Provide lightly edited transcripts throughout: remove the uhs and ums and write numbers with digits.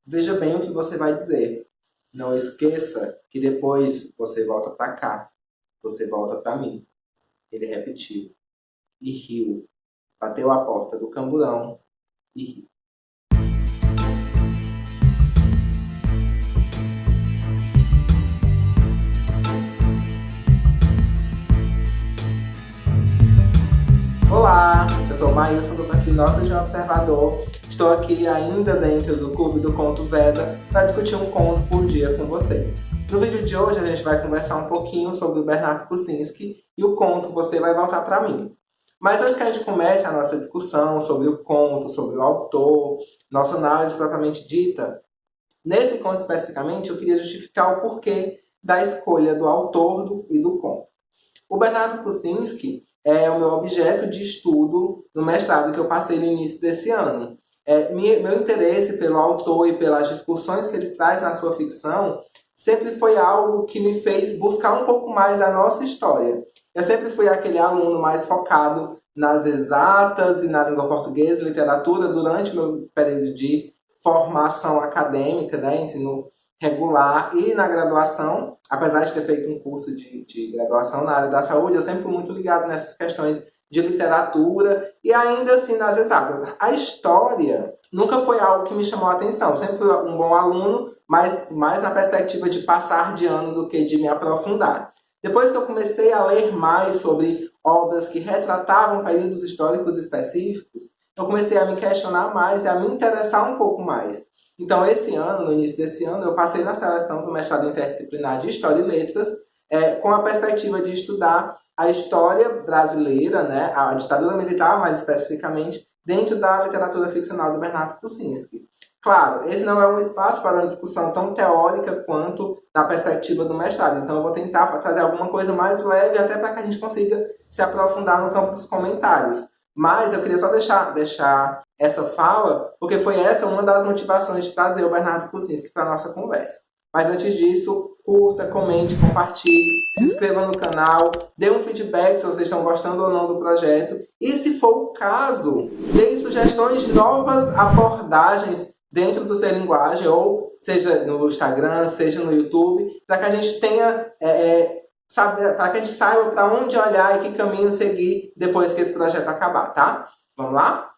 Veja bem o que você vai dizer. Não esqueça que depois você volta para cá, você volta para mim. Ele repetiu e riu. Bateu a porta do camburão e riu. Olá, eu sou o Maílson do perfil Notas de um Observador. Estou aqui ainda dentro do Clube do Conto Veda para discutir um conto por dia com vocês. No vídeo de hoje a gente vai conversar um pouquinho sobre o Bernardo Kucinski e o conto Você Vai Voltar Para Mim. Mas antes que a gente comece a nossa discussão sobre o conto, sobre o autor, nossa análise propriamente dita, nesse conto especificamente eu queria justificar o porquê da escolha do autor e do conto. O Bernardo Kucinski é o meu objeto de estudo no mestrado que eu passei no início desse ano. Meu interesse pelo autor e pelas discussões que ele traz na sua ficção sempre foi algo que me fez buscar um pouco mais da nossa história. Eu sempre fui aquele aluno mais focado nas exatas e na língua portuguesa e literatura durante o meu período de formação acadêmica, né, ensino regular e na graduação, apesar de ter feito um curso de graduação na área da saúde, eu sempre fui muito ligado nessas questões de literatura e ainda assim nas exatas. A história nunca foi algo que me chamou a atenção. Eu sempre fui um bom aluno, mas mais na perspectiva de passar de ano do que de me aprofundar. Depois que eu comecei a ler mais sobre obras que retratavam períodos históricos específicos, eu comecei a me questionar mais e a me interessar um pouco mais. Então, esse ano, no início desse ano, eu passei na seleção do mestrado interdisciplinar de História e Letras, com a perspectiva de estudar a história brasileira, né, a ditadura militar, mais especificamente, dentro da literatura ficcional do Bernardo Kucinski. Claro, esse não é um espaço para uma discussão tão teórica quanto na perspectiva do mestrado, então eu vou tentar trazer alguma coisa mais leve, até para que a gente consiga se aprofundar no campo dos comentários. Mas eu queria só deixar essa fala, porque foi essa uma das motivações de trazer o Bernardo Kucinski para a nossa conversa. Mas antes disso, curta, comente, compartilhe, se inscreva no canal, dê um feedback se vocês estão gostando ou não do projeto. E se for o caso, dê sugestões de novas abordagens dentro do Ser Linguagem, ou seja no Instagram, seja no YouTube, para que a gente tenha... para que a gente saiba para onde olhar e que caminho seguir depois que esse projeto acabar, tá? Vamos lá?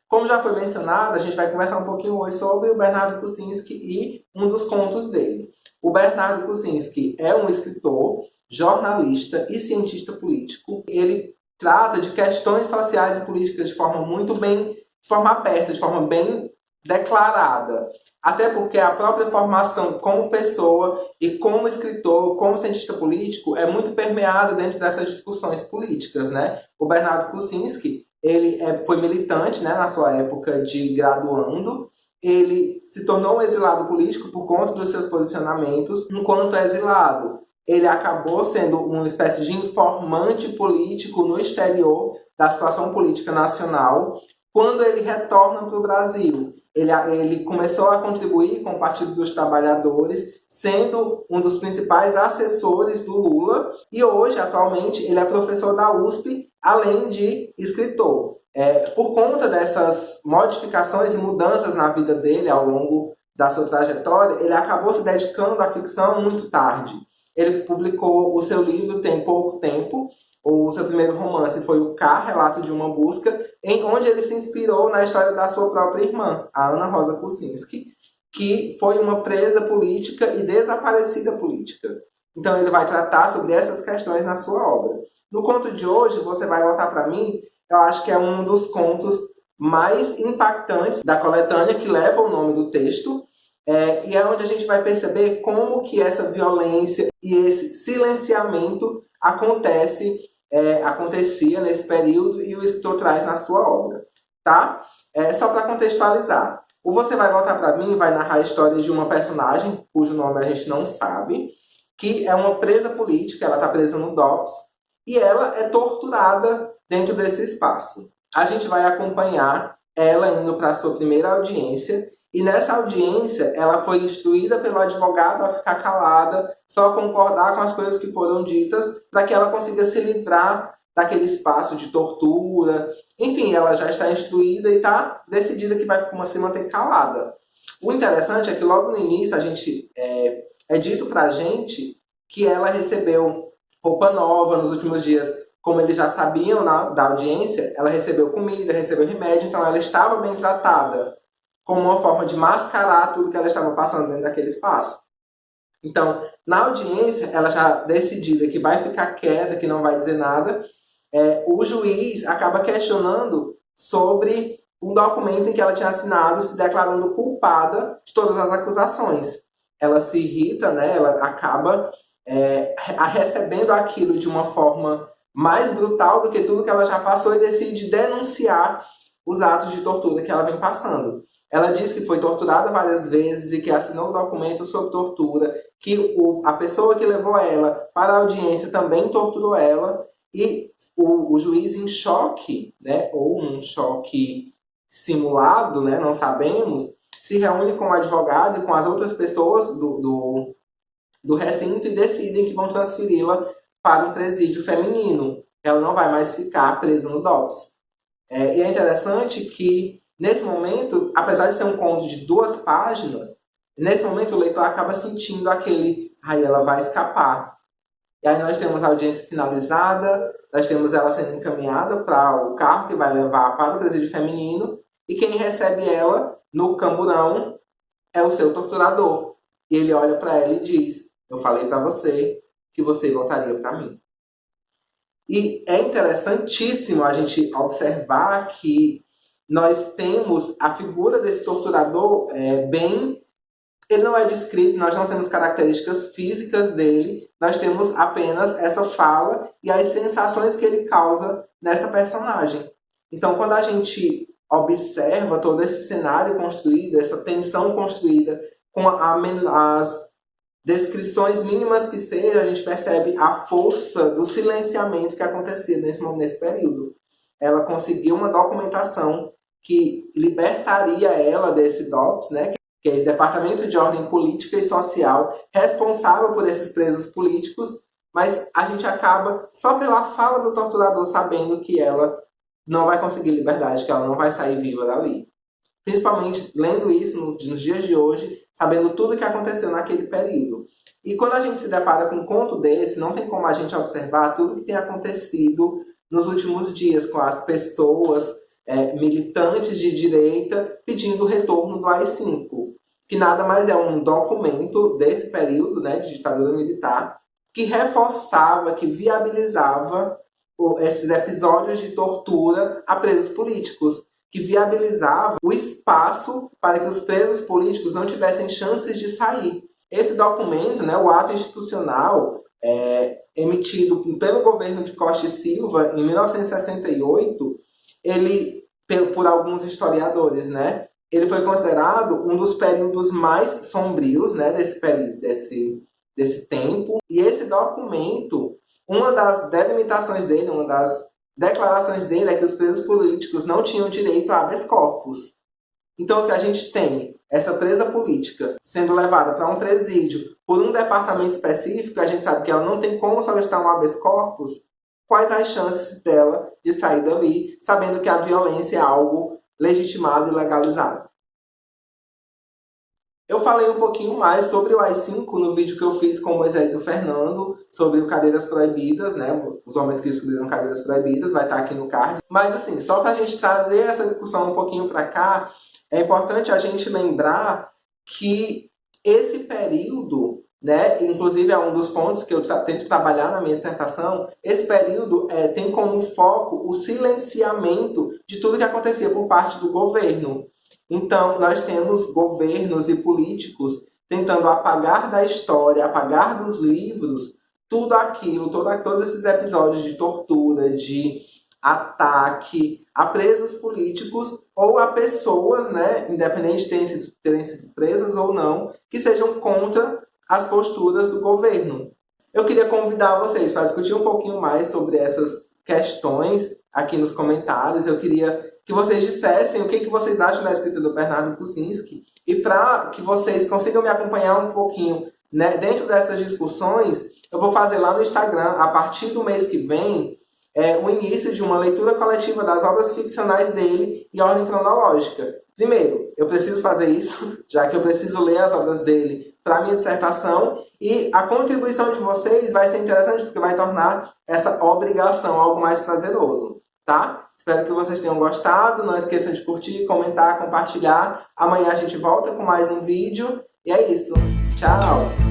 Como já foi mencionado, a gente vai conversar um pouquinho hoje sobre o Bernardo Kucinski e um dos contos dele. O Bernardo Kucinski é um escritor, jornalista e cientista político. Ele trata de questões sociais e políticas de forma aberta, de forma bem declarada. Até porque a própria formação como pessoa e como escritor, como cientista político, é muito permeada dentro dessas discussões políticas, né? O Bernardo Kucinski, ele foi militante, né, na sua época de graduando. Ele se tornou um exilado político por conta dos seus posicionamentos. Enquanto exilado, ele acabou sendo uma espécie de informante político no exterior da situação política nacional. Quando ele retorna para o Brasil, ele começou a contribuir com o Partido dos Trabalhadores, sendo um dos principais assessores do Lula. E hoje, atualmente, ele é professor da USP, além de escritor. Por conta dessas modificações e mudanças na vida dele ao longo da sua trajetória, ele acabou se dedicando à ficção muito tarde. Ele publicou o seu livro tem pouco tempo. O seu primeiro romance foi o K, Relato de uma Busca, onde ele se inspirou na história da sua própria irmã, a Ana Rosa Kucinski, que foi uma presa política e desaparecida política. Então ele vai tratar sobre essas questões na sua obra. No conto de hoje, Você Vai Voltar Para Mim, eu acho que é um dos contos mais impactantes da coletânea, que leva o nome do texto, e é onde a gente vai perceber como que essa violência e esse silenciamento acontecia nesse período e o escritor traz na sua obra, tá? Só para contextualizar, o Você Vai Voltar Para Mim vai narrar a história de uma personagem, cujo nome a gente não sabe, que é uma presa política, ela está presa no DOPS, e ela é torturada dentro desse espaço. A gente vai acompanhar ela indo para a sua primeira audiência, e nessa audiência ela foi instruída pelo advogado a ficar calada, só concordar com as coisas que foram ditas, para que ela consiga se livrar daquele espaço de tortura. Enfim, ela já está instruída e está decidida que vai se manter calada. O interessante é que logo no início é dito pra gente que ela recebeu roupa nova nos últimos dias, como eles já sabiam da audiência, ela recebeu comida, recebeu remédio, então ela estava bem tratada, como uma forma de mascarar tudo que ela estava passando dentro daquele espaço. Então, na audiência, ela já decidida que vai ficar quieta, que não vai dizer nada, o juiz acaba questionando sobre um documento em que ela tinha assinado se declarando culpada de todas as acusações. Ela se irrita, né? Ela acaba recebendo aquilo de uma forma mais brutal do que tudo que ela já passou e decide denunciar os atos de tortura que ela vem passando. Ela diz que foi torturada várias vezes e que assinou um documento sobre tortura, que a pessoa que levou ela para a audiência também torturou ela, e o juiz, em choque, né, ou um choque simulado, né, não sabemos, se reúne com o advogado e com as outras pessoas do recinto e decidem que vão transferi-la para um presídio feminino. Ela não vai mais ficar presa no DOPS. E é interessante que, nesse momento, apesar de ser um conto de 2 páginas, nesse momento o leitor acaba sentindo ela vai escapar. E aí nós temos a audiência finalizada, nós temos ela sendo encaminhada para o carro que vai levar para o presídio feminino, e quem recebe ela no camburão é o seu torturador. E ele olha para ela e diz: eu falei para você que você voltaria para mim. E é interessantíssimo a gente observar que nós temos a figura desse torturador ele não é descrito, nós não temos características físicas dele, nós temos apenas essa fala e as sensações que ele causa nessa personagem. Então, quando a gente observa todo esse cenário construído, essa tensão construída, com as descrições mínimas que sejam, a gente percebe a força do silenciamento que acontecia nesse período. Ela conseguiu uma documentação que libertaria ela desse DOPS, né, que é esse Departamento de Ordem Política e Social, responsável por esses presos políticos, mas a gente acaba, só pela fala do torturador, sabendo que ela não vai conseguir liberdade, que ela não vai sair viva dali. Principalmente lendo isso nos dias de hoje, sabendo tudo o que aconteceu naquele período. E quando a gente se depara com um conto desse, não tem como a gente observar tudo o que tem acontecido nos últimos dias com as pessoas militantes de direita pedindo o retorno do AI-5, que nada mais é um documento desse período, né, de ditadura militar, que reforçava, que viabilizava esses episódios de tortura a presos políticos, que viabilizava o espaço para que os presos políticos não tivessem chances de sair. Esse documento, né, o ato institucional, emitido pelo governo de Costa e Silva em 1968, ele, por alguns historiadores, né, ele foi considerado um dos períodos mais sombrios, né, desse tempo. E esse documento, uma das delimitações dele, uma das declarações dele é que os presos políticos não tinham direito a habeas corpus. Então, se a gente tem essa presa política sendo levada para um presídio por um departamento específico, a gente sabe que ela não tem como solicitar um habeas corpus, quais as chances dela de sair dali, sabendo que a violência é algo legitimado e legalizado? Eu falei um pouquinho mais sobre o AI-5 no vídeo que eu fiz com o Moisés e o Fernando sobre o Cadeiras Proibidas, né? Os homens que descobriram Cadeiras Proibidas, vai estar aqui no card. Mas assim, só para a gente trazer essa discussão um pouquinho para cá, é importante a gente lembrar que esse período, né, inclusive é um dos pontos que eu tento trabalhar na minha dissertação, esse período tem como foco o silenciamento de tudo que acontecia por parte do governo. Então, nós temos governos e políticos tentando apagar da história, apagar dos livros, tudo aquilo, todos esses episódios de tortura, de ataque a presos políticos ou a pessoas, né, independente de terem sido presas ou não, que sejam contra as posturas do governo. Eu queria convidar vocês para discutir um pouquinho mais sobre essas questões aqui nos comentários. Eu queria que vocês dissessem o que vocês acham da escrita do Bernardo Kucinski, e para que vocês consigam me acompanhar um pouquinho, né, dentro dessas discussões, eu vou fazer lá no Instagram, a partir do mês que vem, o início de uma leitura coletiva das obras ficcionais dele em ordem cronológica. Primeiro, eu preciso fazer isso, já que eu preciso ler as obras dele para minha dissertação, e a contribuição de vocês vai ser interessante porque vai tornar essa obrigação algo mais prazeroso, tá? Espero que vocês tenham gostado, não esqueçam de curtir, comentar, compartilhar. Amanhã a gente volta com mais um vídeo, e é isso. Tchau!